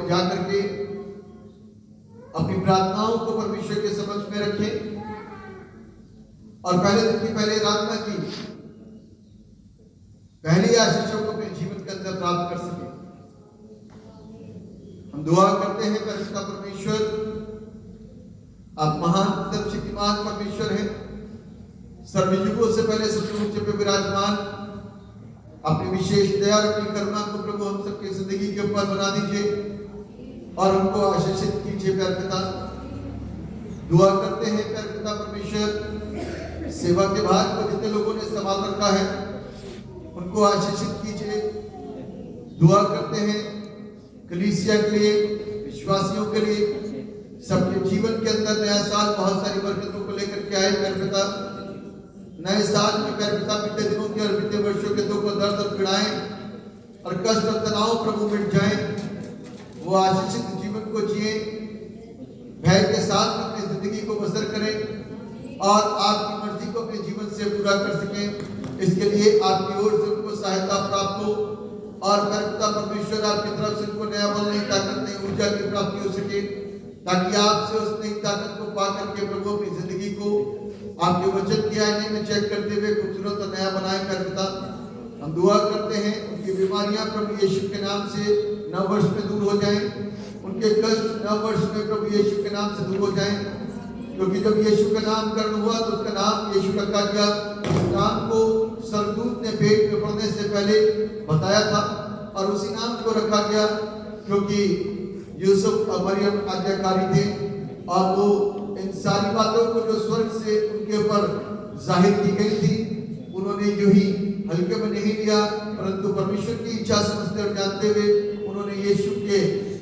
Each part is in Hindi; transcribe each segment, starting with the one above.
जा करके अपनी प्रार्थनाओं को परमेश्वर के समक्ष में रखें और पहले दिन की पहले आराधना की पहली आशीषों को अपने जीवन के अंदर प्राप्त कर सके। हम दुआ करते हैं परिशुद्ध परमेश्वर, आप महान सर्वशक्तिमान परमेश्वर हैं, सर्वयुगों से पहले सतयुग पे विराजमान, अपनी विशेष दया और अपनी करुणा को प्रभु हम सबकी जिंदगी के ऊपर बना दीजिए और उनको आशीषित कीजिए। प्यारे पिता, दुआ करते हैं प्यारे पिता परमेश्वर, सेवा के भाग को जितने लोगों ने संभाल रखा है उनको आशीषित कीजिए। दुआ करते हैं कलीसिया के लिए, विश्वासियों के लिए, सबके जीवन के अंदर नया साल बहुत सारी बरकतों को लेकर के आए। प्यारे पिता, नए साल में प्यारे पिता बीते दिनों के और बीते वर्षों के दुख और दर्द और पीड़ाएं और कष्ट और तनाव प्रभु मिट जाए, वो आशीषित जीवन को जिए, भय के साथ अपनी जिंदगी को बसर करें और आपकी मर्जी को अपने जीवन से पूरा कर सकें। इसके लिए आपकी ओर से उनको सहायता प्राप्त हो और पिता परमेश्वर आपकी तरफ से उनको नया बल, नई ताकत, नई ऊर्जा की प्राप्ति हो सके, ताकि आपसे उस नई ताकत को पा करके प्रभु अपनी जिंदगी को आपके वचन के आईने में चेक करते हुए खूबसूरत और नया बनाए। पिता, हम दुआ करते हैं उनकी बीमारियां प्रभु यीशु के नाम से नव वर्ष में दूर हो जाएं, उनके कष्ट नव वर्ष में प्रभु यीशु के नाम से दूर हो जाएं, क्योंकि जब यीशु का नामकरण हुआ तो उसका नाम यीशु रखा गया। उस नाम को स्वर्गदूत ने पेट में पड़ने से पहले बताया था और उसी नाम को रखा गया क्योंकि यूसुफ और मरियम आज्ञाकारी थे और वो इन सारी बातों को जो स्वर्ग से उनके ऊपर जाहिर की गई थी उन्होंने यूं ही हल्के में नहीं लिया, परंतु परमेश्वर की इच्छा समझते और जानते हुए उन्होंने यीशु के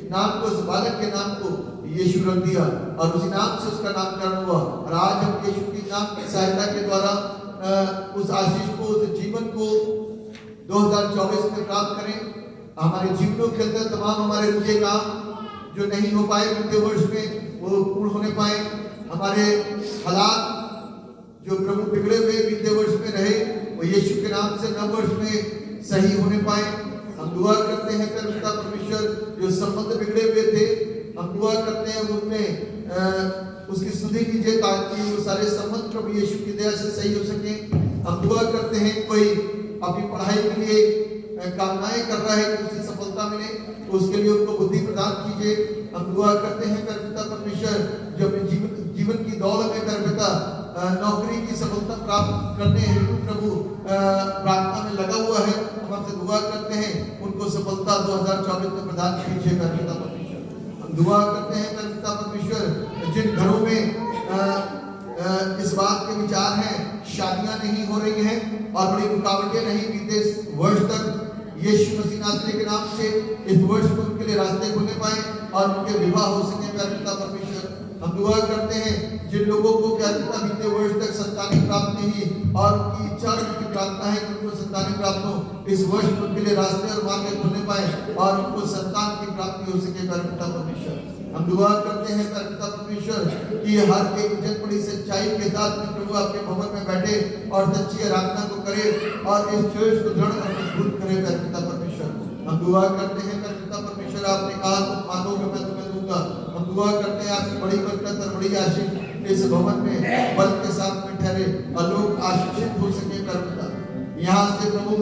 नाम को, उस बालक के नाम को यीशु रख दिया और उसी नाम से उसका नामकरण हुआ। और आज हम यीशु के नाम की सहायता के द्वारा उस आशीष को, उस जीवन को 2024 में प्राप्त करें। हमारे जीवनों के अंदर तमाम हमारे रुके काम जो नहीं हो पाए बीते वर्ष में वो पूर्ण होने पाए। हमारे हालात जो प्रभु बिगड़े हुए बीते वर्ष में रहे वो यीशु के नाम से नव वर्ष में सही होने पाए। हम दुआ करते हैं पिता परमेश्वर, जो संबंध बिगड़े हुए थे हम दुआ करते हैं उनमें उसकी सुधि कीजिए ताकि वो सारे संबंध प्रभु यीशु की दया से सही हो सके। हम दुआ करते हैं कोई अपनी पढ़ाई के लिए कामनाएं कर रहा है कि उसे सफलता मिले, तो उसके लिए उनको बुद्धि प्रदान कीजिए। हम दुआ करते हैं पिता परमेश्वर, जो अपने जीवन की दौड़ में पिता नौकरी की सफलता प्राप्त करने हेतु प्रभु प्रार्थना में लगा हुआ है, हम आपसे दुआ करते हैं उनको सफलता 2024 में प्रदान कीजिए पिता परमेश्वर। हम दुआ करते हैं पिता परमेश्वर, जिन घरों में इस बात के विचार हैं शादियां नहीं हो रही हैं और बड़ी रुकावटें नहीं बीते वर्ष तक, यीशु मसीह नासरी के नाम से इस वर्ष में उनके लिए रास्ते खुलने पाए और उनके विवाह हो सके पिता परमेश्वर। हम दुआ करते हैं जिन लोगों को पिता बीते वर्ष तक संतान प्राप्त नहीं और उनकी इच्छा और उनकी प्रार्थना है कि उनको संतान प्राप्त हो, इस वर्ष में उनके लिए रास्ते और मार्ग खुलने पाए और उनको संतान की प्राप्ति हो सके पिता परमेश्वर। हम दुआ करते हैं पिता परमेश्वर कि हर एक जन बड़ी सच्चाई के साथ में प्रभु आपके भवन में बैठे और सच्ची आराधना को करे और इस चर्च को दृढ़ और मजबूत करे पिता परमेश्वर। हम दुआ करते हैं पिता परमेश्वर, आपने कहा तुम मांगोगे मैं तुम्हें दूंगा। हम दुआ करते हैं आपकी बड़ी बरकत और बड़ी आशीष इस भवन में बल के साथ में ठहरे और लोग आशीषित हो सके पिता। यहाँ से प्रभु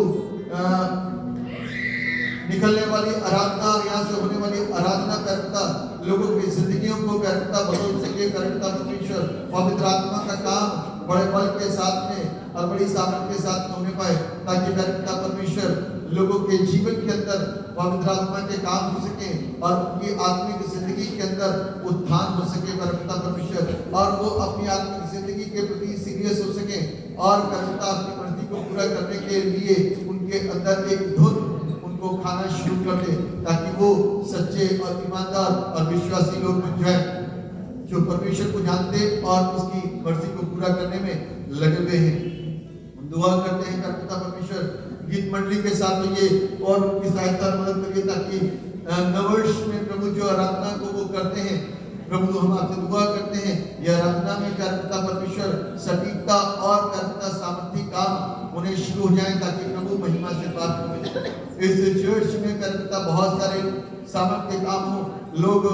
निकलने वाली आराधना और यहाँ से होने वाली आराधना पिता लोगों की जिंदगियों को पिता बदल सके पिता परमेश्वर। पवित्र आत्मा का काम बड़े बल के साथ में और बड़ी सामर्थ के साथ में होने पाए ताकि पिता परमेश्वर लोगों के जीवन के अंदर पवित्र आत्मा के काम हो सके और उनकी आत्मिक जिंदगी के अंदर उत्थान हो सके पिता परमेश्वर, और वो अपनी आत्मिक जिंदगी के प्रति सीरियस हो सके और पिता अपनी मर्जी को पूरा करने के लिए उनके अंदर एक धुन उनको खाना शुरू कर दे ताकि वो सच्चे और ईमानदार और विश्वासी लोग बन जाए जो परमेश्वर को जानते और उसकी मर्जी को पूरा करने में लगे हुए हैं। हम दुआ करते हैं पिता परमेश्वर, गीत मंडली के साथ ये और उनकी सहायता मदद करिए ताकि नववर्ष में प्रभु जो आराधना को वो करते हैं प्रभु, हम आपसे दुआ करते हैं यह आराधना में पिता परमेश्वर सटीकता और पिता सामर्थ्य काम होने शुरू हो जाए ताकि प्रभु महिमा से पात्र मिले। इस चर्च में करता बहुत सारे सामर्थ्य काम हो, लोग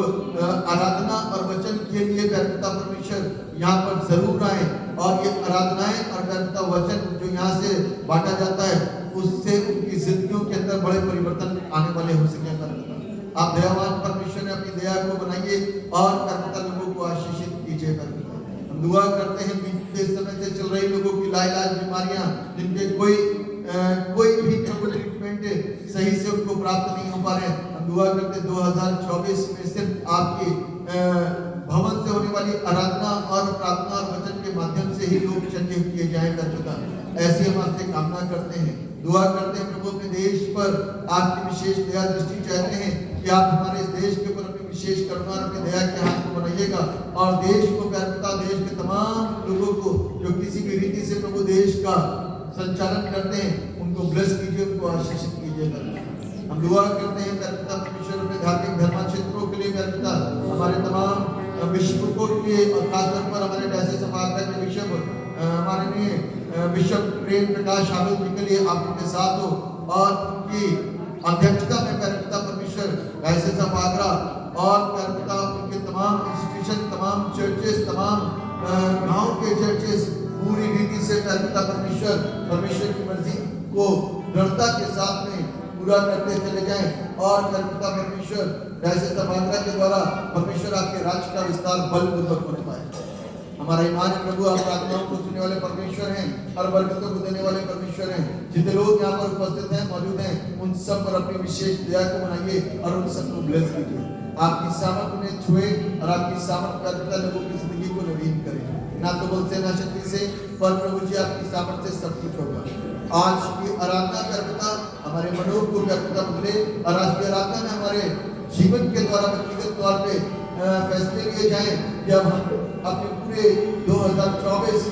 आराधना और वचन के लिए करता परमेश्वर यहाँ पर जरूर आए, और ये आराधनाएं और करता वचन जो यहाँ से बांटा जाता है उससे उनकी जिंदगियों के अंदर बड़े परिवर्तन आने वाले हो सके। करता आप दयावान परमेश्वर ने अपनी दया को बनाइए और करता लोगों को आशीषित कीजिए। करता हम दुआ करते हैं बीते समय से चल रही लोगों की लाइलाज बीमारियां, जिनके कोई भी ट्रीटमेंट सही से उनको प्राप्त नहीं हो पा रहे, हम दुआ करते 2024 में सिर्फ आपके भवन से होने वाली आराधना और प्रार्थना और वचन के माध्यम से ही लोग चंगे किए जाए। करता ऐसी हम आपसे कामना करते हैं, दुआ करते हैं प्रभु अपने देश पर आपकी विशेष दया दृष्टि चाहते हैं कि आप हमारे इस देश के ऊपर अपनी विशेष करुणा और अपनी दया के हाथ को बनाइएगा, और देश को करता देश के तमाम लोगों को जो किसी भी रीति से प्रभु देश का संचालन करते हैं उनको ब्लेस कीजिए, उनको आशीषित कीजिएगा। हम दुआ करते हैं करता परमेश्वर अपने धार्मिक धर्म क्षेत्रों के लिए, करता हमारे तमाम बिशपों के लिए, और खासतौर पर हमारे डायसिस ऑफ आगरा के बिशप हमारे बिशप प्रेम प्रकाश हामिद जी के लिए आप उनके साथ हो, और उनकी अध्यक्षता में करता परमेश्वर डायसिस ऑफ आगरा और करता उनके तमाम इंस्टीट्यूशन, तमाम चर्चेस, तमाम गांव के चर्चेस पूरी रीति से करता परमेश्वर की मर्जी को दृढ़ता के साथ में पूरा करते चले जाएं, और करता परमेश्वर डायसिस ऑफ आगरा के द्वारा परमेश्वर आपके राज्य का विस्तार बलपूर्वक होने पाए। हमारा ईमान प्रभु आप प्रार्थनाओं को सुनने वाले परमेश्वर हैं और बरकतों को देने वाले परमेश्वर हैं। जितने लोग यहाँ पर उपस्थित हैं, मौजूद हैं, उन सब पर अपनी विशेष दया को बनाइए और उन सबको ब्लेस कीजिए। आपकी सामर्थ उन्हें छुए और आपकी सामर्थ करता लोगों की जिंदगी को नवीन करे, ना तो बल से ना शक्ति से, पर प्रभु जी आपकी सामर्थ से सब कुछ होगा। आज की आराधना करता हमारे मनों को करता बदले, और आज की आराधना में हमारे जीवन के द्वारा व्यक्तिगत तौर पे फैसले लिए जाएं कि अब हम अपने पूरे 2024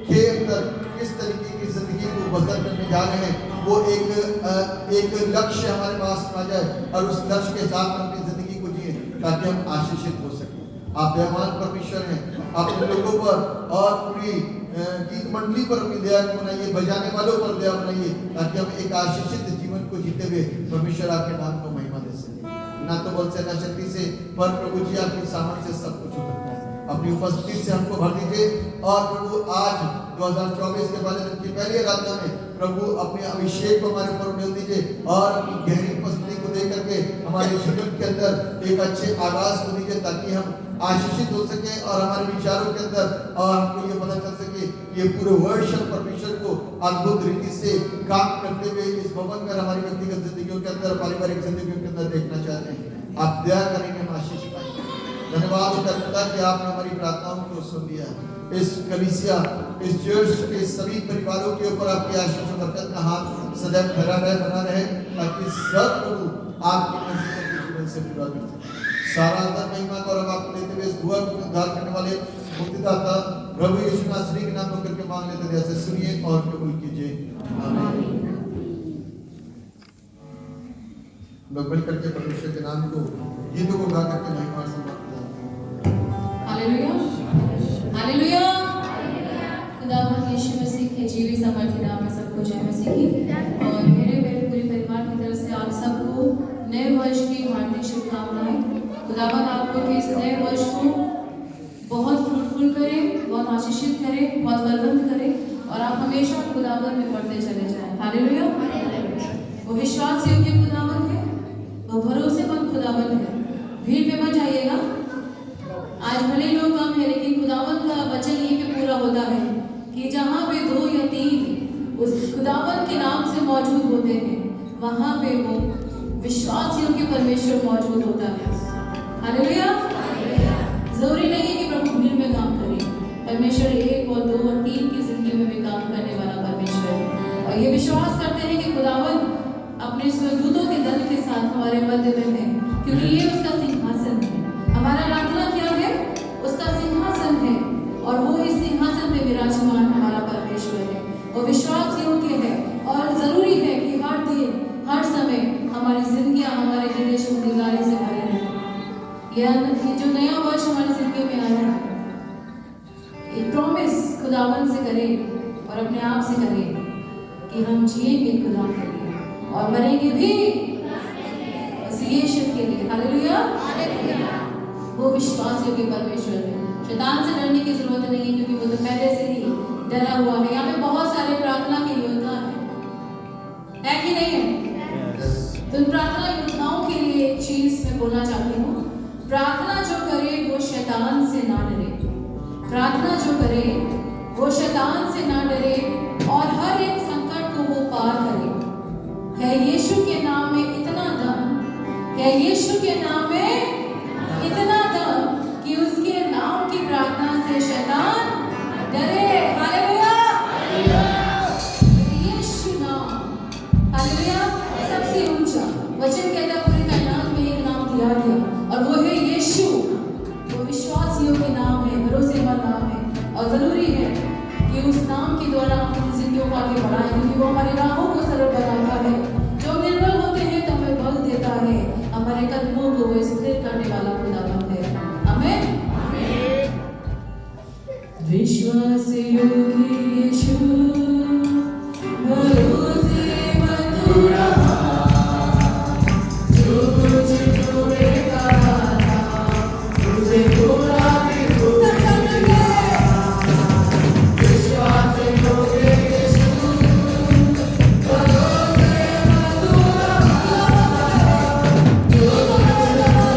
के अंदर किस तरीके की जिंदगी को बसर करने जा रहे हैं, वो एक लक्ष्य हमारे पास आ जाए और उस लक्ष्य के साथ अपनी जिंदगी को जिए ताकि हम आशीषित हो सकें। आप दयावान परमेश्वर हैं, अपने लोगों पर और पूरी गीत मंडली पर अपनी दया को बनाइए, बजाने वालों पर दया बनाइए, ताकि हम एक आशीषित जीवन को जीते हुए परमेश्वर आपके नाम को महिमा दे सके। ना तो बल से ना शक्ति से, पर प्रभु जी आपकी सामर्थ से सब कुछ होता है। अपनी उपस्थिति से हमको भर दीजिए, और प्रभु आज 2024 के पहले दिन की पहली आराधना में प्रभु अपने अभिषेक को हमारे ऊपर मिल दीजिए, और अपनी गहरी उपस्थिति को दे करके हमारे जीवन के अंदर एक अच्छे आगाज को दीजिए, ताकि हम आशीषित हो सके और हमारे विचारों के अंदर और हमको ये पता चल सके ये पूरे वर्ष हम परमेश्वर को अद्भुत रीति से काम करते हुए इस भवन में हमारी व्यक्तिगत जिंदगियों के अंदर, पारिवारिक जिंदगियों के अंदर देखना चाहते हैं। आप दया करेंगे, हम आशीष पाएंगे। धन्यवाद करता कि आपने हमारी प्रार्थनाओं को सुन लिया। इस कलीसिया, इस चर्च के सभी परिवारों के ऊपर आपकी आशीष और बरकत का हाथ सदैव ठहरा रहे, बना रहे, ताकि सब प्रभु आपकी मर्जी के जीवन से पूरा कर सके। सारा आदर महिमा गौरव आपको देते हुए इस दुआ को उद्धार करने वाले मुक्तिदाता प्रभु यीशु नासरी के नाम में करके मांग लेते हैं। ऐसे सुनिए और कबूल कीजिए, आमीन। लोग मिल करके परमेश्वर के नाम को गीतों को गा करके महिमा और सम्मान करते हैं। Hallelujah, hallelujah. खुदावंद यीशु मसीह के जीवित सामर्थ्य नाम में सबको जय मसीह की, और मेरे पूरे परिवार की तरफ से आप सबको नए वर्ष की हार्दिक शुभकामनाएं। खुदावंद आपको इस नए वर्ष को बहुत फ्रूटफुल करे, बहुत आशीषित करे, बहुत बलवंत करे, और आप हमेशा खुदावंद में बढ़ते चले जाएं। हालेलुया। वो विश्वास योग्य खुदावंद है, वो भरोसेमंद खुदावंद है। भीड़ में मत जाइएगा। आज भले लोग कम है, लेकिन खुदावंद का वचन यहीं पे पूरा होता है कि जहाँ पे 2 या 3 उस खुदावंद के नाम से मौजूद होते हैं, वहाँ पे वो विश्वास योग्य परमेश्वर मौजूद होता है। हालेलुया। जरूरी नहीं है कि प्रभु भीड़ में काम करे, परमेश्वर 1 और 2 और 3 की जिंदगी में भी काम करने वाला परमेश्वर है। और ये विश्वास करते हैं कि खुदावंद अपने स्वर्गदूतों के दल के साथ हमारे मध्य में है, क्योंकि ये उसका सिंहासन है। हमारा आराधना क्या है? उसका सिंहासन है, और वो इस सिंहासन पे विराजमान हमारा परमेश्वर है। वो विश्वास योग्य है, और जरूरी है कि हर दिन हर समय हमारी जिंदगियां हमारे हृदय शुक्रगुजारी से भरे रहें। ये जो नया वर्ष हमारी जिंदगी में आया है, एक प्रॉमिस खुदावंद से करें और अपने आप से करें कि कि हम जिएंगे खुदा के लिए और मरेंगे भी बस यीशु के लिए। हालेलुया। वो विश्वास योग्य परमेश्वर है। शैतान से डरने की जरूरत नहीं है, क्योंकि वो तो पहले से ही डरा हुआ है। यहाँ पे बहुत सारे प्रार्थना के योद्धा है कि नहीं है? तो उन प्रार्थना योद्धाओं के लिए एक चीज मैं बोलना चाहती हूँ, प्रार्थना जो करे वो शैतान से ना डरे। प्रार्थना जो करे वो शैतान से ना डरे और हर एक संकट को वो पार करे। है यीशु के नाम में इतना दम, है यीशु के नाम में इतना दम कि उसके नाम की प्रार्थना से शैतान डरे। हालेलुया। यीशु नाम, हालेलुया, सबसे ऊंचा वचन कहता है पूरे कायनात में एक नाम दिया गया और वो है यीशु। वो विश्वास योग्य नाम है, भरोसेमंद नाम है और जरूरी है कि उस नाम के द्वारा हम अपनी जिंदगियों को आगे बढ़ाएं, क्योंकि वो हमारी राहों को सरल बनाता है। जो निर्बल होते हैं तो हमें बल देता है, हमारे कदमों को वो स्थिर करने वाला खुदावंद है। आमीन। विश्वास योग्य यीशु, भरोसेमंद तू रहा, जो तुझको कहा था उसे पूरा भी होगा। विश्वास योग्य यीशु, भरोसेमंद तू रहा, जो तुझको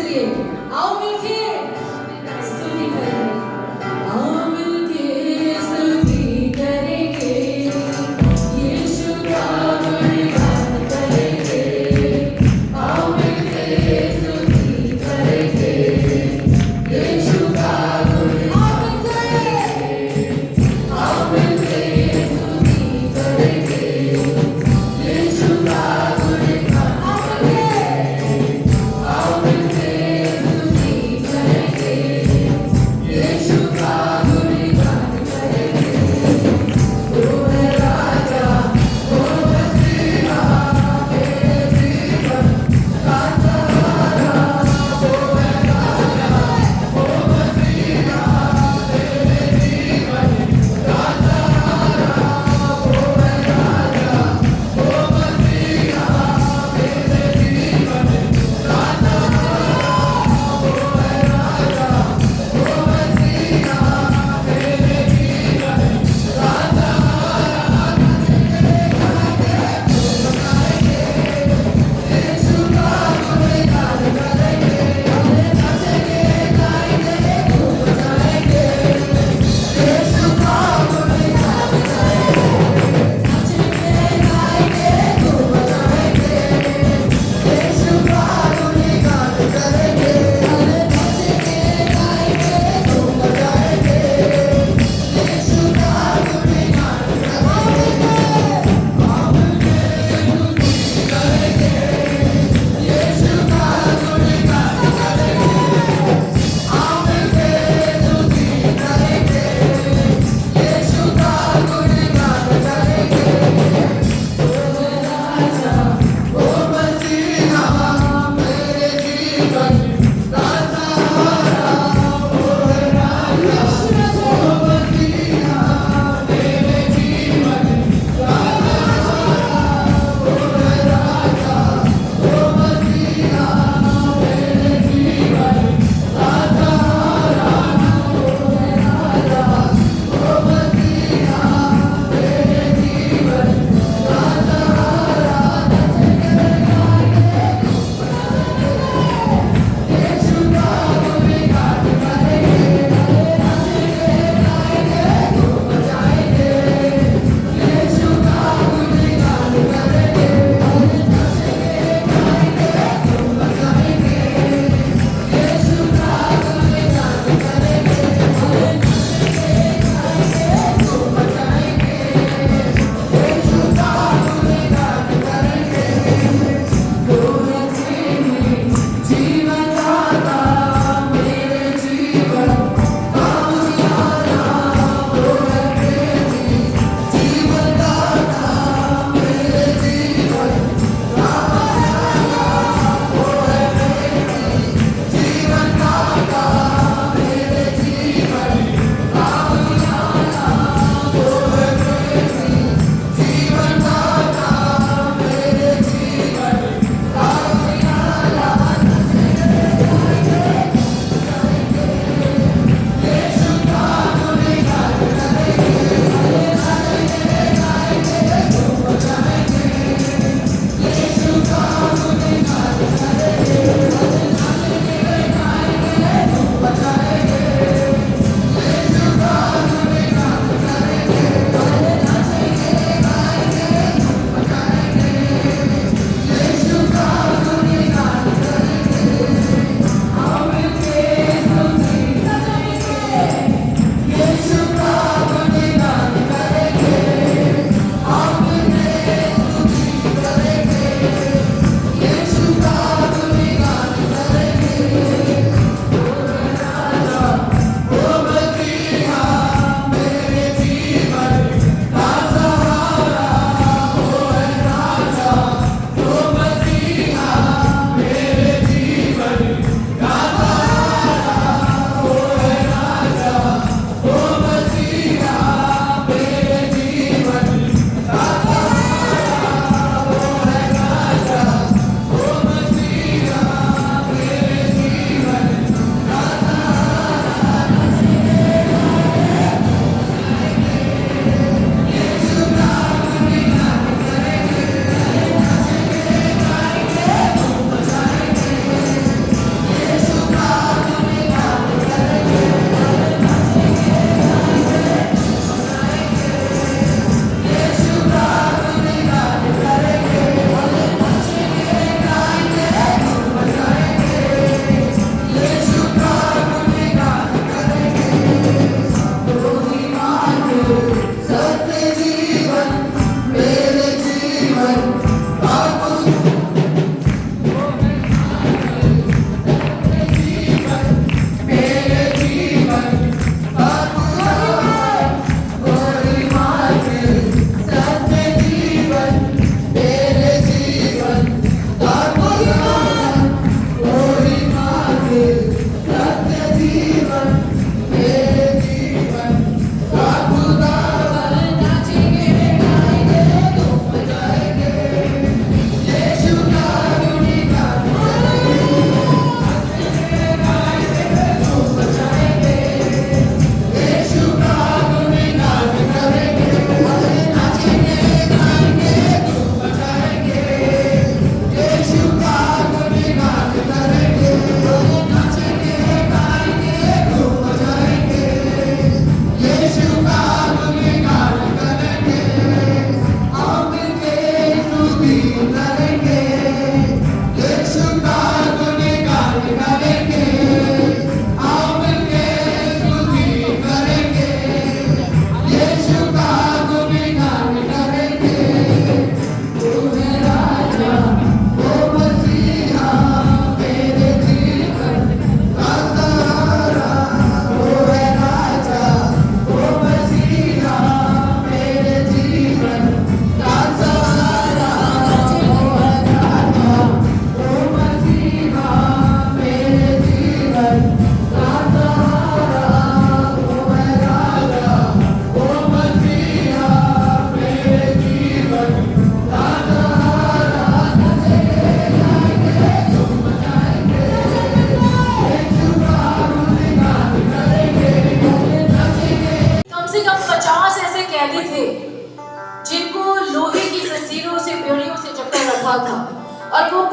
इसलिए आओ मिलके स्तुति करेंगे, आओ मिलके स्तुति करेंगे, यीशु का गुणगान करेंगे, आओ मिलके स्तुति करेंगे, यीशु का गुणगान करेंगे, आओ मिलके स्तुति करेंगे, यीशु का गुणगान, आओ मिलके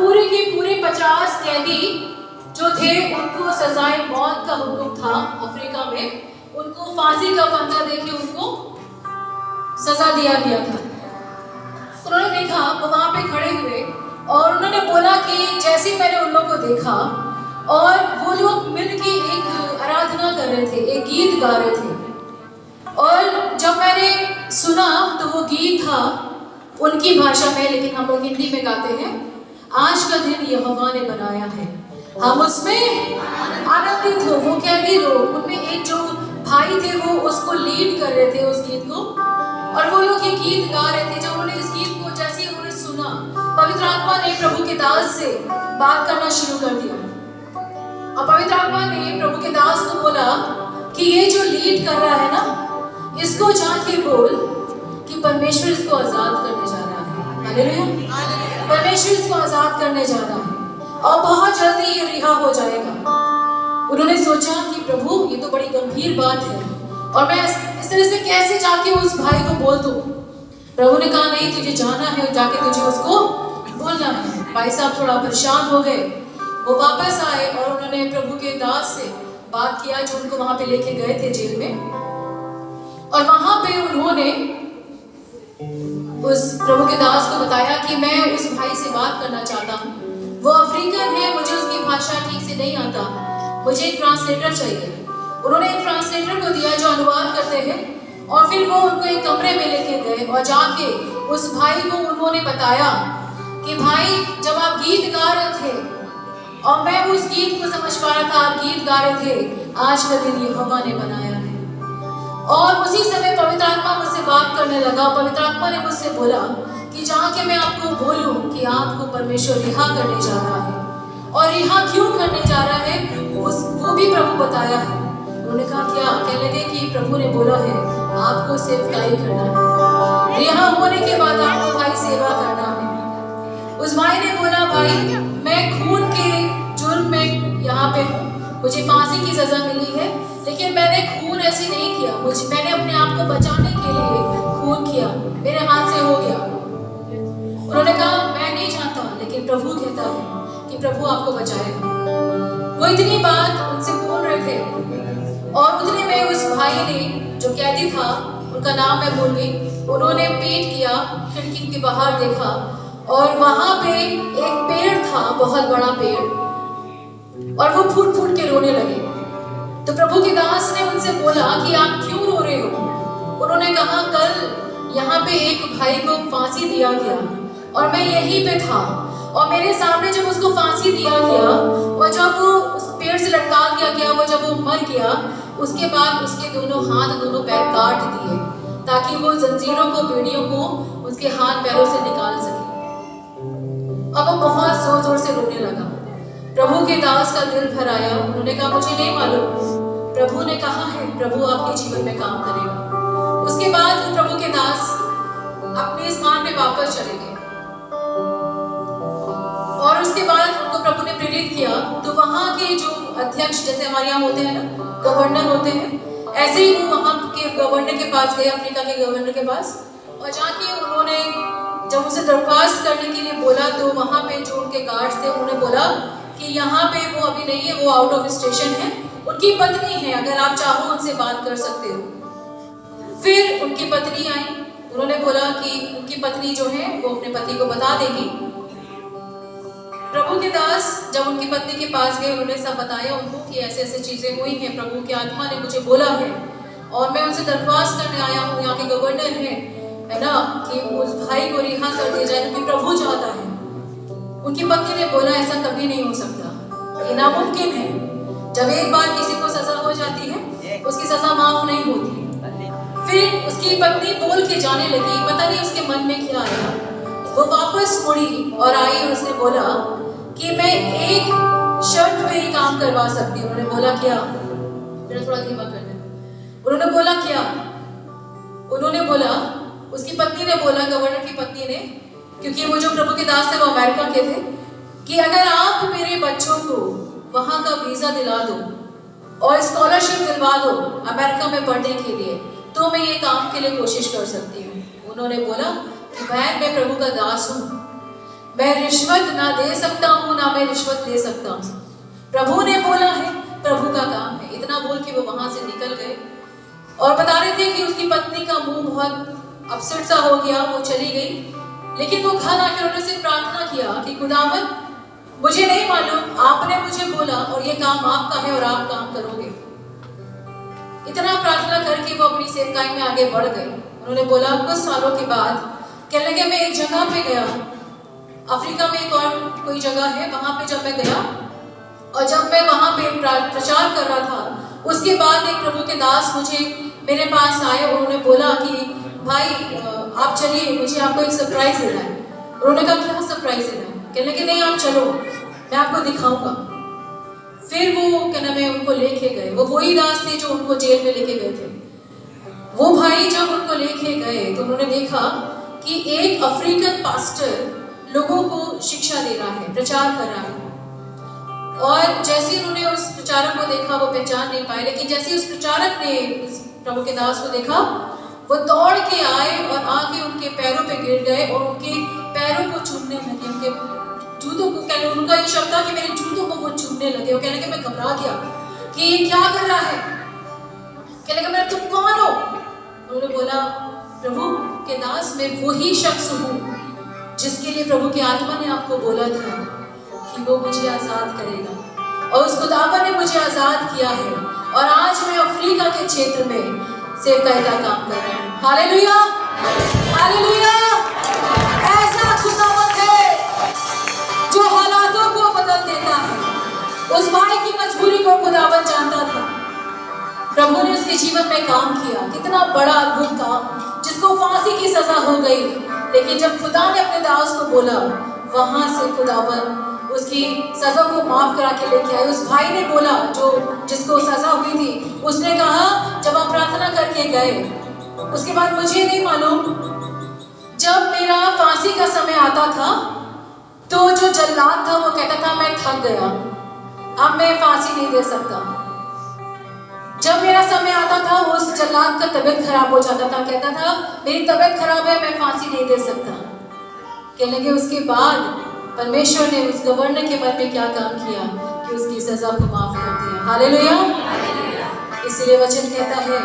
पूरे के पूरे 50 कैदी जो थे उनको सजाए मौत का हुक्म था अफ्रीका में, उनको फांसी का फंदा देके उनको सजा दिया गया था। उन्होंने देखा, वो वहां पे खड़े हुए और उन्होंने बोला कि जैसे मैंने उन लोगों को देखा और वो लोग मिलके एक आराधना कर रहे थे, एक गीत गा रहे थे, और जब मैंने सुना तो वो गीत था उनकी भाषा में, लेकिन हम लोग हिंदी में गाते हैं, आज का दिन यहोवा ने बनाया है, हम उसमें आनंदित हो। वो कैदी लोग, उनमें एक जो भाई थे वो उसको लीड कर रहे थे उस गीत को, और वो लोग ये गीत गा रहे थे। जब उन्होंने इस गीत को जैसे ही उन्होंने सुना, पवित्र आत्मा ने प्रभु के दास से बात करना शुरू कर दिया, और पवित्र आत्मा ने प्रभु के दास को बोला कि ये जो लीड कर रहा है ना, इसको जाके बोल कि परमेश्वर इसको आजाद करने जा रहा है। हालेलुया। परमेश्वर इसको आजाद करने जा रहा है और बहुत जल्दी ये रिहा हो जाएगा। उन्होंने सोचा कि प्रभु ये तो बड़ी गंभीर बात है, और मैं इस तरह से कैसे जाके उस भाई को बोल दूं। प्रभु ने कहा नहीं, तुझे जाना है, जाके तुझे उसको बोलना है। भाई साहब थोड़ा परेशान हो गए, वो वापस आए और उन्होंने प्रभु के दास से बात किया जो उनको वहां पे लेके गए थे जेल में, और वहां पे उन्होंने उस प्रभु के दास को बताया कि मैं उस भाई से बात करना चाहता हूँ, वो अफ्रीकन है, मुझे उसकी भाषा ठीक से नहीं आता, मुझे एक ट्रांसलेटर चाहिए। उन्होंने एक ट्रांसलेटर को दिया जो अनुवाद करते हैं, और फिर वो उनको एक कमरे में लेके गए और जाके उस भाई को उन्होंने बताया कि भाई जब आप गीत गा रहे थे और मैं उस गीत को समझ पा रहा था, आप गीत गा रहे थे, आज का दिन यहोवा ने बनाया है। और उसी समय पवित्र आत्मा मुझसे बात करने लगा। पवित्र आत्मा ने मुझसे बोला कि जाके मैं आपको बोलूं कि आपको परमेश्वर रिहा करने जा रहा है, और रिहा क्यों करने जा रहा है वो भी प्रभु बताया है। उन्होंने कहा क्या? कहने लगे कि प्रभु ने बोला है आपको सेवकाई करना है, रिहा होने के बाद आपको भाई सेवा करना है। उस भाई ने बोला भाई मैं खून के जुर्म में यहाँ पे हूँ, मुझे फांसी की सजा मिली है, लेकिन मैंने खून ऐसे नहीं किया, मैंने अपने आप को बचाने के लिए खून किया, मेरे हाथ से हो गया। उन्होंने कहा मैं नहीं जानता, लेकिन प्रभु कहता है कि प्रभु आपको बचाएगा। वो इतनी बात उनसे बोल रहे थे, और उतने में उस भाई ने जो कैदी था, उनका नाम मैं भूल गई, उन्होंने पीठ किया, खिड़की के बाहर देखा, और वहां पे एक पेड़ था, बहुत बड़ा पेड़, और वो फूट फूट के रोने लगे। तो प्रभु के दास ने उनसे बोला कि आप क्यों रो रहे हो? उन्होंने कहा कल यहाँ पे एक भाई को फांसी दिया गया और मैं यहीं पे था, और मेरे सामने जब उसको फांसी दिया गया और जब वो उस पेड़ से लटका दिया गया, वो जब वो मर गया, उसके बाद उसके दोनों हाथ दोनों पैर काट दिए ताकि वो जंजीरों को, बेड़ियों को उसके हाथ पैरों से निकाल सके। अब वो बहुत जोर जोर से रोने लगा। प्रभु के दास का दिल भर आया। उन्होंने कहा मुझे नहीं मालूम, प्रभु ने कहा है प्रभु आपके जीवन में काम करेगा। उसके बाद वो प्रभु के दास अपने स्थान पे वापस चले गए, और उसके बाद उनको प्रभु ने प्रेरित किया। तो वहाँ के जो अध्यक्ष, जैसे हमारे यहाँ होते हैं ना, गवर्नर होते हैं, ऐसे ही वो वहाँ के गवर्नर के पास गए, अफ्रीका के गवर्नर के पास, और जाके उन्होंने जब उसे दरख्वास्त करने के लिए बोला, तो वहाँ पे जो उनके गार्ड्स थे उन्होंने बोला कि यहाँ पे वो अभी नहीं है, वो आउट ऑफ स्टेशन है, उनकी पत्नी है, अगर आप चाहो उनसे बात कर सकते हो। फिर उनकी पत्नी आई, उन्होंने बोला कि उनकी पत्नी जो है वो अपने पति को बता देगी। प्रभु के दास जब उनकी पत्नी के पास गए, उन्होंने सब बताया उनको कि ऐसे ऐसे चीजें हुई हैं, प्रभु की आत्मा ने मुझे बोला है, और मैं उनसे दरख्वास्त करने आया हूँ, यहाँ के गवर्नर है ना, कि उस भाई को रिहा कर दिया जाए क्योंकि प्रभु चाहता है। उनकी पत्नी ने बोला ऐसा कभी नहीं हो सकता, ये नामुमकिन है। जब एक बार किसी को सजा हो जाती है, उसकी सजा माफ नहीं होती। फिर उसकी पत्नी बोल के जाने लगी, पता नहीं उसके मन में क्या आया। वो वापस मुड़ी और आई और उसने बोला कि मैं एक शर्त पे ही काम करवा सकती हूँ। उन्होंने बोला क्या? मेरा थोड़ा धीमा कर दे। उन्होंने बोला क्या? उन्होंने बोला, उसकी पत्नी ने बोला, गवर्नर की पत्नी ने, क्योंकि वो जो प्रभु के दास थे वो अमेरिका के थे, कि अगर आप मेरे बच्चों को वहाँ का वीजा दिला दो और स्कॉलरशिप दिलवा दो अमेरिका में पढ़ने के लिए, तो मैं ये काम के लिए कोशिश कर सकती हूँ। उन्होंने बोला कि बहन मैं प्रभु का दास हूँ, मैं रिश्वत ना दे सकता हूँ, ना मैं रिश्वत ले सकता हूँ। प्रभु ने बोला है, प्रभु का काम है। इतना बोल के वो वहां से निकल गए और बता रहे थे कि उसकी पत्नी का मुंह बहुत अपसेट सा हो गया, वो चली गई। लेकिन वो घर आकर उन्होंने से प्रार्थना किया कि खुदावन, मुझे नहीं मालूम, आपने मुझे बोला और ये काम आपका है और आप काम करोगे। इतना प्रार्थना करके वो अपनी सेवकाई में आगे बढ़ गए। उन्होंने बोला कुछ सालों के बाद कहने लगे, मैं एक जगह पे गया, अफ्रीका में एक और कोई जगह है, वहां पे जब मैं गया और जब मैं वहां पे प्रचार कर रहा था, उसके बाद एक प्रभु के दास मुझे मेरे पास आए और उन्होंने बोला कि भाई आप चलिए, मुझे आपको एक सरप्राइज देना है। उन्होंने कहा क्या सरप्राइज देना है? कहने लगे नहीं आप चलो, मैं आपको दिखाऊंगा। फिर वो क्या नाम है उनको लेके गए। वो वही दास थे जो उनको जेल में लेके गए थे। वो भाई जब उनको लेके गए तो उन्होंने देखा कि एक अफ्रीकन पास्टर लोगों को शिक्षा दे रहा है, प्रचार कर रहा है। और जैसे उन्होंने उस प्रचारक को देखा, वो पहचान नहीं पाए, लेकिन जैसे उस प्रचारक ने उस प्रभु के दास को देखा, वो दौड़ के आए और आके उनके पैरों पे गिर गए और उनके पैरों को चूमने लगे, उनके जूतों को। कहने उनका ये शब्द था कि मेरे जूतों को वो चूमने लगे। वो कहने के मैं घबरा गया कि ये क्या कर रहा है। कहने लगे मैं, तुम कौन हो? उन्होंने बोला प्रभु के दास, मैं वही शख्स हूँ जिसके लिए प्रभु की आत्मा ने आपको बोला था कि वो मुझे आजाद करेगा, और उस खुदावन ने मुझे आजाद किया है और आज मैं अफ्रीका के क्षेत्र में सेवकाई का काम कर रहा हूँ। Hallelujah, hallelujah. ऐसा खुदावन है जो हालातों को बदल देता है। उस भाई की मजबूरी को खुदावन जानता था। प्रभु ने उसके जीवन में काम किया, कितना बड़ा अद्भुत काम, जिसको फांसी की सजा हो गई, लेकिन जब खुदा ने अपने दास को बोला, वहां से खुदावन उसकी सजा को माफ करा के लेके आए। उस भाई ने बोला, जो जिसको सजा हुई थी, उसने कहा जब हम प्रार्थना करके गए, उसके बाद मुझे नहीं मालूम, जब मेरा फांसी का समय आता था तो जो जल्लाद था वो कहता था मैं थक गया, अब मैं फांसी नहीं दे सकता। जब मेरा समय आता था उस जल्लाद का तबीयत खराब हो जाता था, कहता था मेरी तबीयत खराब है, मैं फांसी नहीं दे सकता। कहने लगे उसके बाद परमेश्वर ने उस गवर्नर के मन में क्या काम किया कि उसकी सजा को माफ कर दिया। हालेलुया। इसलिए वचन कहता है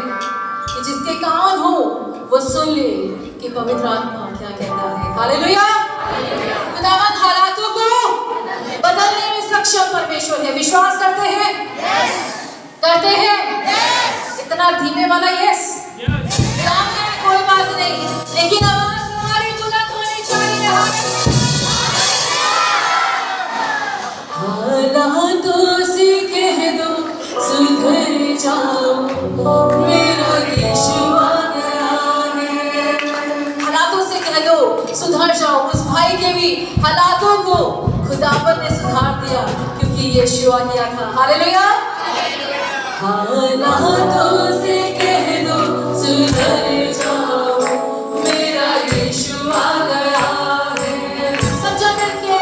कि जिसके कान हो वो सुन ले कि पवित्र आत्मा क्या कहता है। हालेलुया। खुदावंद हालातों को बदलने में सक्षम परमेश्वर है। विश्वास करते हैं? करते हैं? इतना धीमे वाला यस, काम करें कोई बात नहीं, लेकिन आवाज हमारी बुलंद होनी चाहिए। हालातों से कह दो सुधर जाओ, मेरा यीशु आ गया है। हालातों से कह दो सुधर जाओ। उस भाई के भी हालातों को खुदावन ने सुधार दिया क्योंकि यीशु आ गया था। हालेलुया। हालातों से कह दो सुधर जाओ, मेरा यीशु आ गया है। समझा करके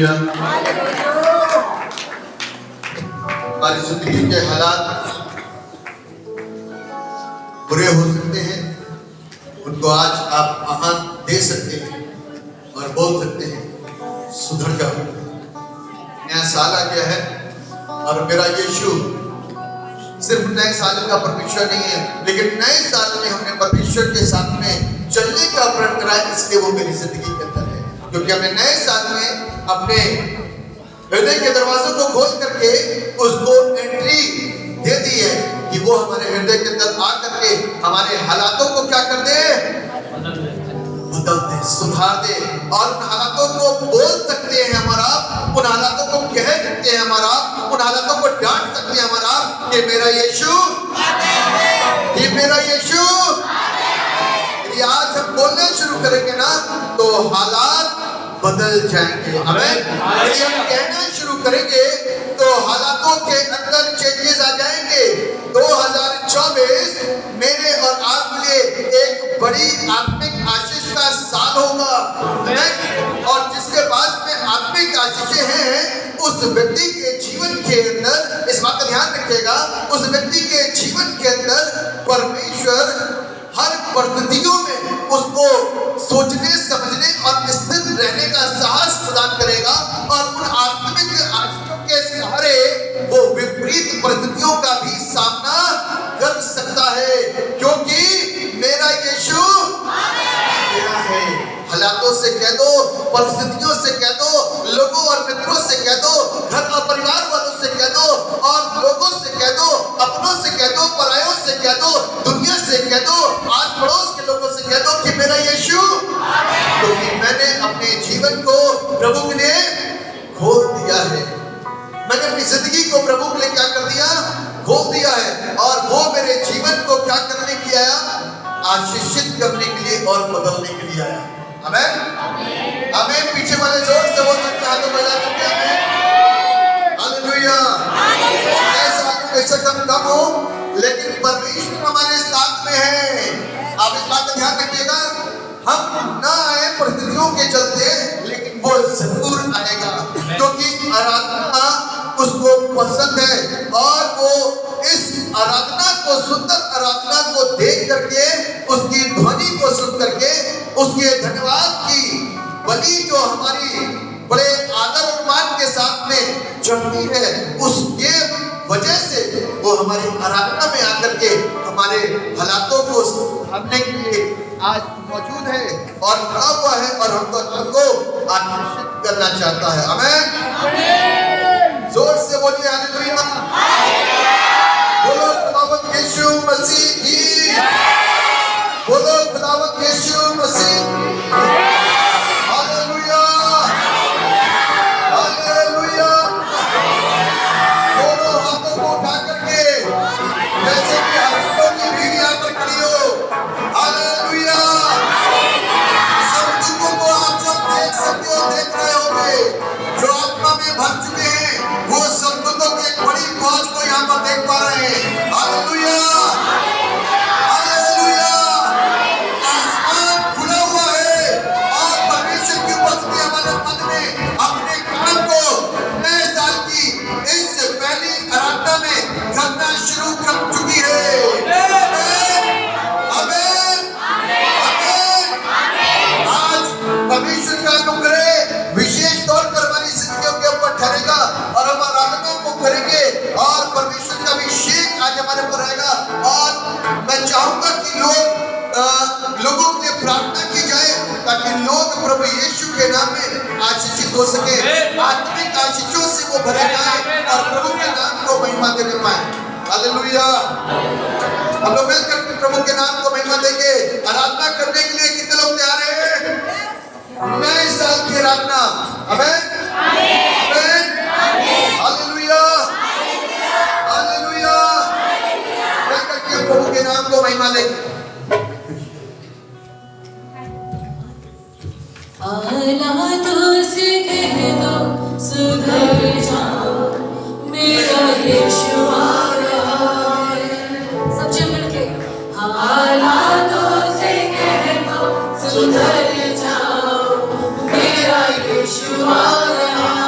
हालेलुया। हमारी जिंदगी के हालात बुरे हो सकते हैं, उनको आज आप आह्वान दे सकते हैं और बोल सकते हैं सुधर जाओ। नया साल आ गया है और मेरा यीशु सिर्फ नए साल का परमेश्वर नहीं है, लेकिन नए साल में हमने परमेश्वर के साथ में चलने का प्रण करा, इसलिए वो मेरी जिंदगी के अंदर है। क्योंकि हमने नए साल में अपने हृदय के दरवाजों को खोल करके उसको एंट्री दे दी है कि वो हमारे हृदय के अंदर आ करके हमारे हालातों को क्या कर दे, बदल दे, सुधार दे, और उन हालातों को बोल सकते हैं हमारा, उन हालातों को कह सकते हैं हमारा, उन हालातों को डांट सकते हैं हमारा कि मेरा यीशु, ये मेरा यीशु। यदि आज हम बोलना शुरू करेंगे ना तो हालात बदल जाएंगे। हमें यदि हम कहना शुरू करेंगे तो हालातों के अंदर चेंजेस आ जाएंगे। 2024 मेरे और आपके लिए एक बड़ी आत्मिक आशीष का साल होगा, और जिसके पास में आत्मिक आशीषें हैं उस व्यक्ति के जीवन के अंदर, इस बात का ध्यान रखिएगा, उस व्यक्ति के जीवन के अंदर परमेश्वर हर परिस्थितियों में उसको सोचने समझने और स्थिर रहने का साहस प्रदान करेगा, और उन आत्मिक आशीषों के सहारे वो विपरीत परिस्थितियों का भी सामना कर सकता है, क्योंकि मेरा यीशु गया है। हालातों से कह दो, परिस्थितियों से कह दो, लोगों और मित्रों से कह दो, घर और परिवार वालों से कह दो, और लोगों से कह दो, अपनों से कह दो, परायों से कह दो, दुनिया से कह दो, आस पड़ोस के लोगों से कह दो कि मेरा यीशु, क्योंकि मैंने अपने जीवन को प्रभु के लिए खोल दिया है। मैंने अपनी जिंदगी को प्रभु के लिए क्या कर दिया, खोल दिया है, और वो मेरे जीवन को क्या करने के लिए आया, आशीषित करने के लिए और बदलने के लिए आया। आमेन, आमेन। पीछे वाले जोर से बोल सकते हैं, हाथों को हिला करके आमेन, हालेलुया। ऐसा बेशक हम कम हो, लेकिन परमेश्वर हमारे साथ में है। आप इस बात का ध्यान रखिएगा, हम ना आए परिस्थितियों के चलते, लेकिन वो जरूर आएगा, क्योंकि आराधना उसको पसंद है, और वो इस आराधना को, सुंदर आराधना को देख करके, उसकी ध्वनि को सुन करके, उसके धन्यवाद की बलि जो हमारी बड़े आदर और मान के साथ में चढ़ती है, उसके वजह से वो हमारी आराधना में आकर के हमारे हालातों को सुधारने के लिए आज मौजूद है और खड़ा हुआ है, और हमको आशीषित करना चाहता है। आमेन, जोर से बोलिए हालेलुया। बोलो खुदावंद यीशु मसीह की, बोलो खुदावंद यीशु मसीह की, हालेलुया, हालेलुया। दोनों हाथों को उठा करके जैसे कि हाथों की भीड़ यहाँ पर खड़ी हो, हालेलुया। सब दुखों को आप सब देख सकते हो, देख रहे होंगे, जो आत्मा में भर चुके हैं वो सब दुखों की एक बड़ी फौज को यहाँ पर देख पा रहे हैं। Hallelujah, hallelujah. आसमान खुला हुआ है और परमेश्वर की उपस्थिति हमारे मन में अपने काम को नए साल की इस पहली आराधना में करना शुरू कर चुकी है। आमीन, आमीन। आज परमेश्वर का अनुग्रह विशेष तौर पर हमारी जिंदगियों के ऊपर ठहरेगा, और हम आराधना को करेंगे, और परमेश्वर का अभिषेक आज हमारे पर रहेगा। और मैं चाहूंगा कि लोगों के लिए प्रार्थना की जाए, ताकि लोग प्रभु यीशु के नाम में आशीषित हो सके, आत्मिक आशीषों से वो भरे जाए और प्रभु के नाम को महिमा देने पाए। हालेलुया। हम लोग मिलकर प्रभु के नाम को महिमा देंगे। आराधना करने के लिए कितने लोग तैयार हैं? नए साल की आराधना। आमीन, आमीन, हालेलुया, हालेलुया। मिलकर के प्रभु के नाम को महिमा देंगे। हालातों से कह दो सुधर जाओ, मेरा यीशु आ रहा है। सब जन मिलके हालातों से कह दो सुधर जाओ, मेरा यीशु आ रहा है।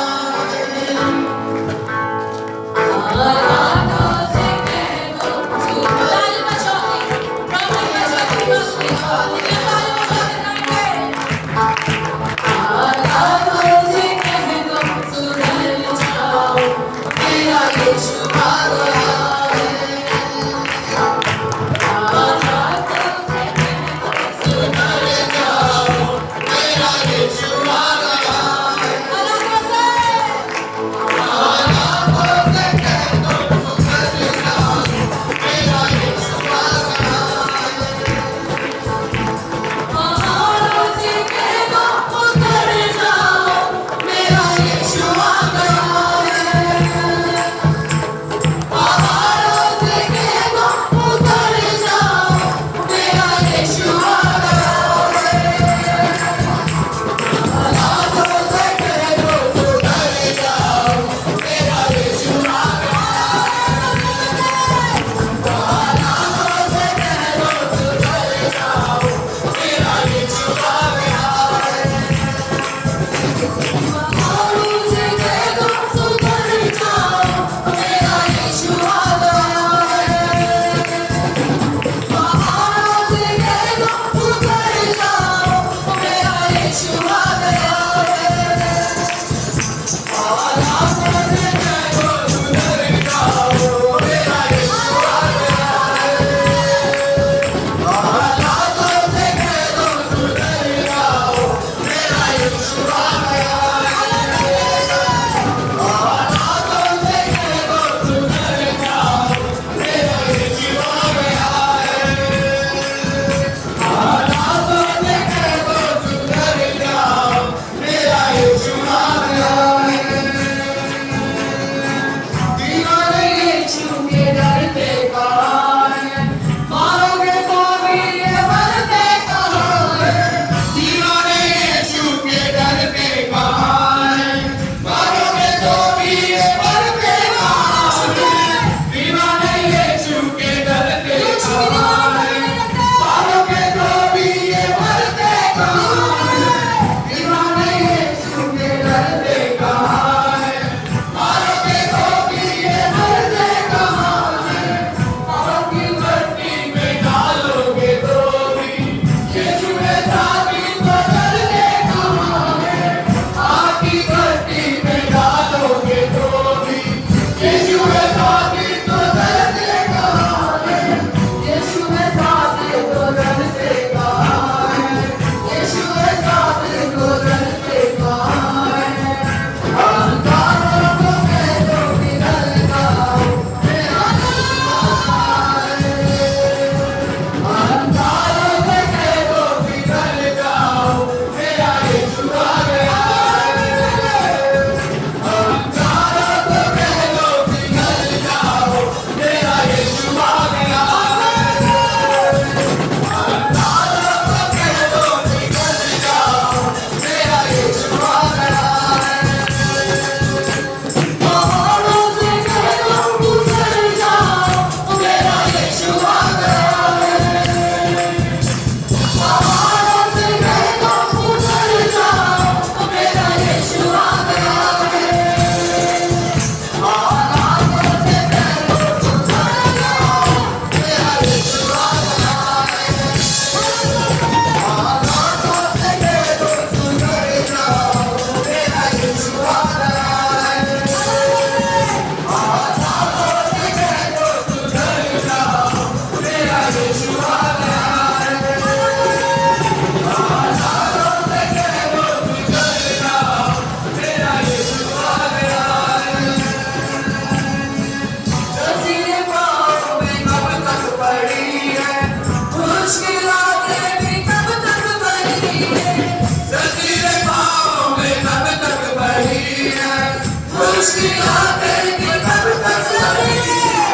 मुश्किलातें भी कब तक सही है,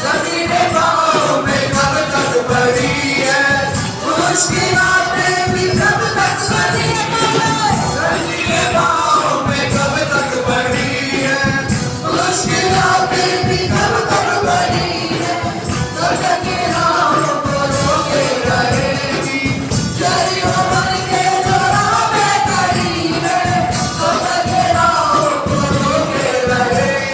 जमीने पाँव में कब तक पड़ी है, मुश्किलातें भी कब तक सही है, जमीने पाँव में कब तक पड़ी है, मुश्किलातें भी कब तक पड़ी है, सड़क के राहों को रोके रहेगी, जरियों बन के जो राह में खड़ी है, सड़क के राहों को रोके रहेगी,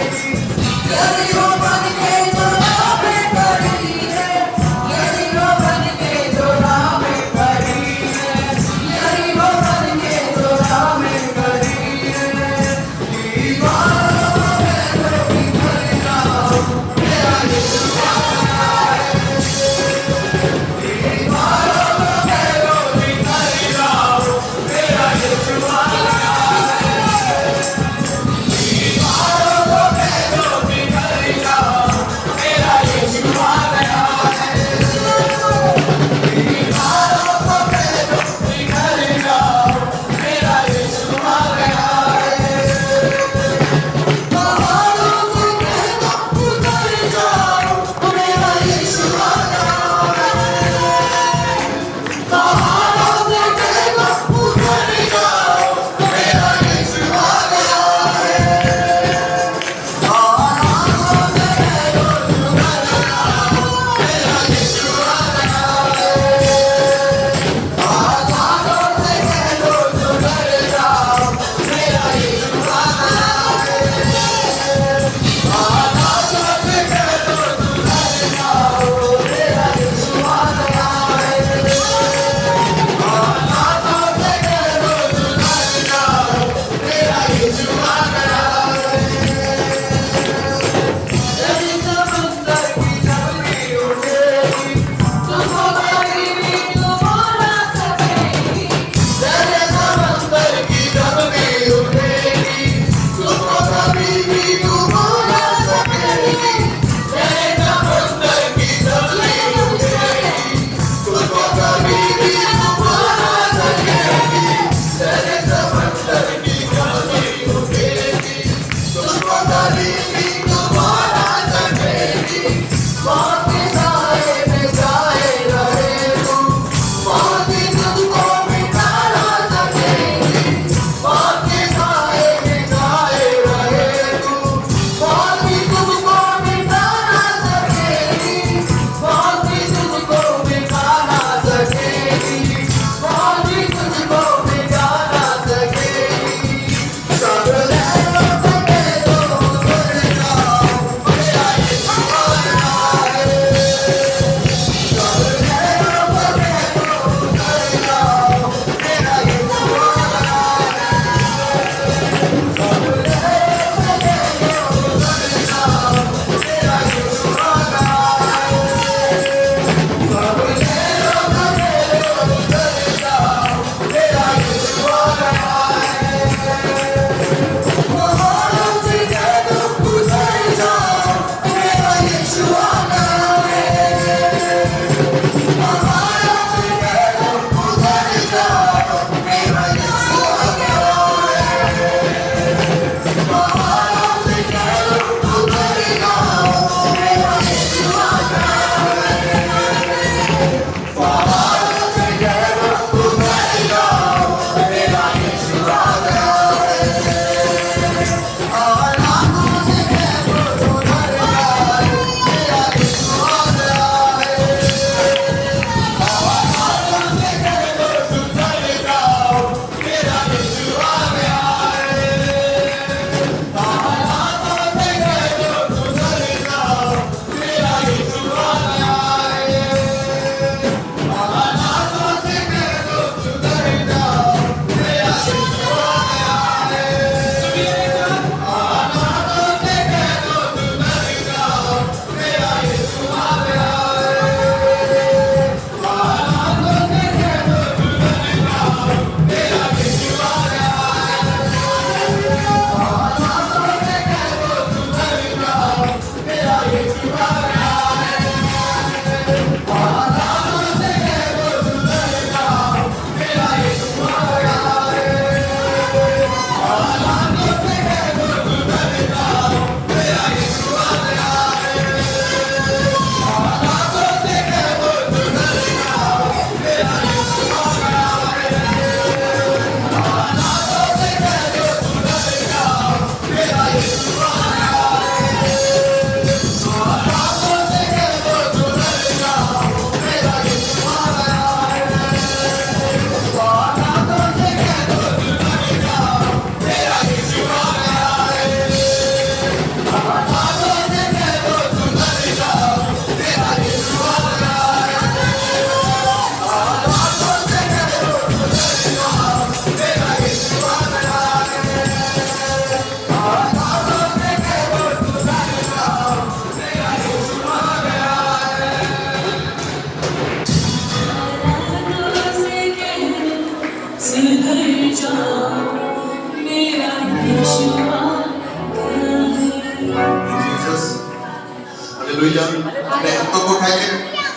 हालेलुया। अपने हाथों को उठाइए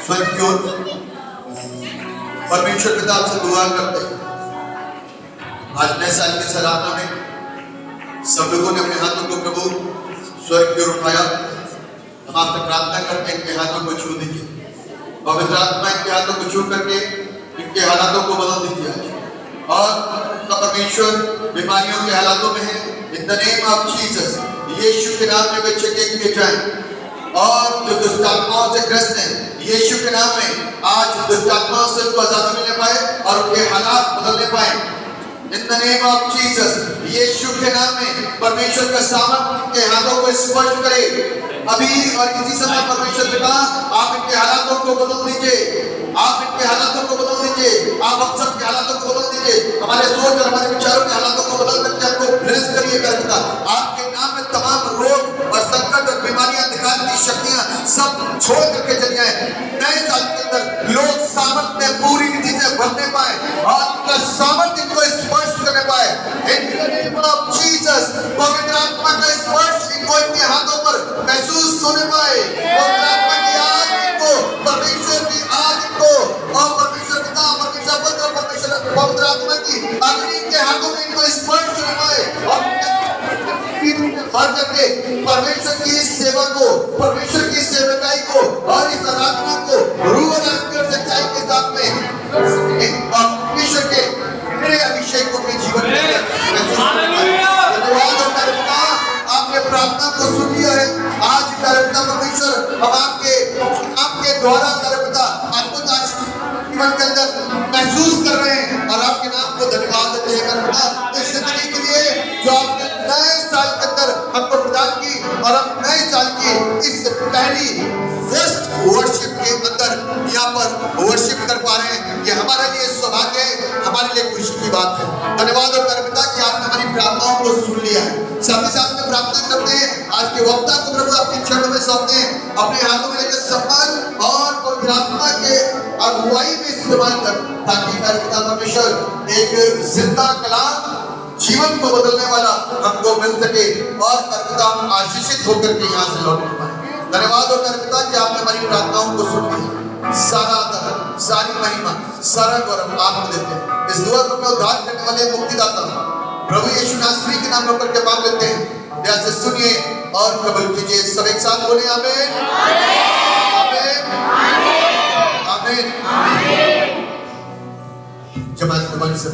स्वर्ग की ओर। परमेश्वर पिता आपसे दुआ करते हैं, आज नए साल की सराहना में सब लोगों ने अपने हाथों को प्रभु स्वर्ग की ओर उठाया। हम आपसे प्रार्थना करते हैं इनके हाथों को छू दीजिए। पवित्र आत्मा इनके हाथों को छू करके इनके हालातों को बदल दीजिए आज। और परमेश्वर बीमारियों के हालातों में है, in the name of Jesus Yeshu के नाम में वे चंगे किए जाएं। और जो दुष्ट आत्माओं से ग्रस्त हैं, यीशु के नाम में आज दुष्ट आत्माओं से उनको आजादी मिलने पाए और उनके हालात बदलने पाए। In the name of Jesus Yeshu के नाम में परमेश्वर का सामर्थ इनके हाथों को स्पर्श करे अभी और इसी समय। परमेश्वर पिता आप इनके हालातों को बदल दीजिए, आप इनके हालातों को बदल दीजिए, आप हम सब के हालातों को बदल दीजिए, हमारे सोच और हमारे विचारों के हालातों को बदल करके आपको ब्लेस करिए पिता। आपके नाम में तमाम रोग और संकट और बीमारियां दिखाने की शक्तियां सब छोड़ करके चली जाए। नए साल के अंदर लोग सामर्थ में पूरी रीति से भरने पाए और आपका सामर्थ इनको स्पर्श करने पाए। In the name of Jesus पवित्र आत्मा का स्पर्श इनको इनके हाथों पर महसूस होने पाए। पवित्र आत्मा की आग इनको, परमेश्वर की आग इनको, और परमेश्वर पिता, परमेश्वर पुत्र, परमेश्वर पवित्र आत्मा की अग्नि के हाथों में इनको स्पर्श करने पाए और भर करके परमेश्वर की इस सेवा को, परमेश्वर की सेवकाई को और इस आराधना को रूह और आत्मा से सच्चाई के साथ में परमेश्वर के मेरे अभिषेक को अपने जीवन में धन्यवाद। और पिता आपने प्रार्थना को सुन लिया है। आज पिता परमेश्वर हम आपके द्वारा पिता आपको आज जीवन के अंदर महसूस कर रहे हैं और आपके नाम को धन्यवाद देते हैं पिता इस जिंदगी के लिए जो आपने नए साल के अंदर हमको प्रदान की और हम नए साल की इस पहली फर्स्ट वर्शिप के अंदर यहाँ पर वर्शिप कर पा रहे हैं। ये हमारे लिए सौभाग्य है, हमारे लिए खुशी की बात है। धन्यवाद और पिता कि आपने हमारी प्रार्थनाओं को सुन लिया है। साथ ही साथ में प्रार्थना करते हैं आज के वक्ता को प्रभु अपने चरणों में सौंपते हैं, अपने हाथों में लेकर सम्मान और पवित्र आत्मा के अगुवाई में इस्तेमाल कर, ताकि पिता परमेश्वर एक जिंदा कलाम जीवन को बदलने वाला हमको मिल सके और पिता हम आशीषित होकर के यहाँ से लौटने पाए। धन्यवाद और पिता कि आपने हमारी प्रार्थनाओं को सुन लिया। सारा आदर, सारी महिमा, सारा गौरव आपको देते हैं। इस दुआ को अपना उद्धार करने वाले मुक्तिदाता प्रभु यीशु नासरी के नाम लेकर के मांग लेते हैं। ध्यान से सुनिए और कबूल कीजिए। सब एक साथ बोले आमीन, आमीन, आमीन। जमात से